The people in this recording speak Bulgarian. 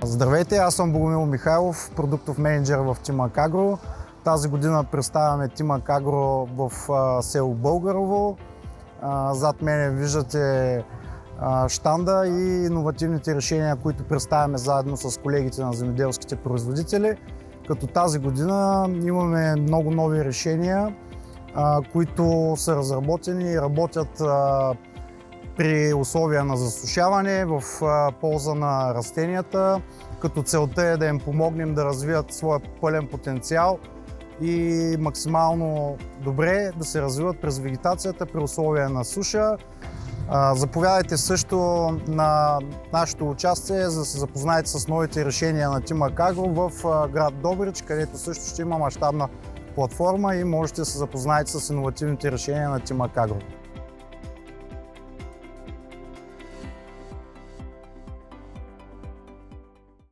Здравейте, аз съм Богомил Михайлов, продуктов мениджър в Тимак Агро. Тази година представяме Тимак Агро в село Българово. Зад мен виждате щанда и иновативните решения, които представяме заедно с колегите на земеделските производители. Като тази година имаме много нови решения, които са разработени и работят при условия на засушаване в полза на растенията, като целта е да им помогнем да развият своя пълен потенциал и максимално добре да се развиват през вегетацията при условия на суша. Заповядайте също на нашето участие, за да се запознаете с новите решения на Тимак Агро в град Добрич, където също ще има мащабна платформа и можете да се запознаете с иновативните решения на Тимак Агро.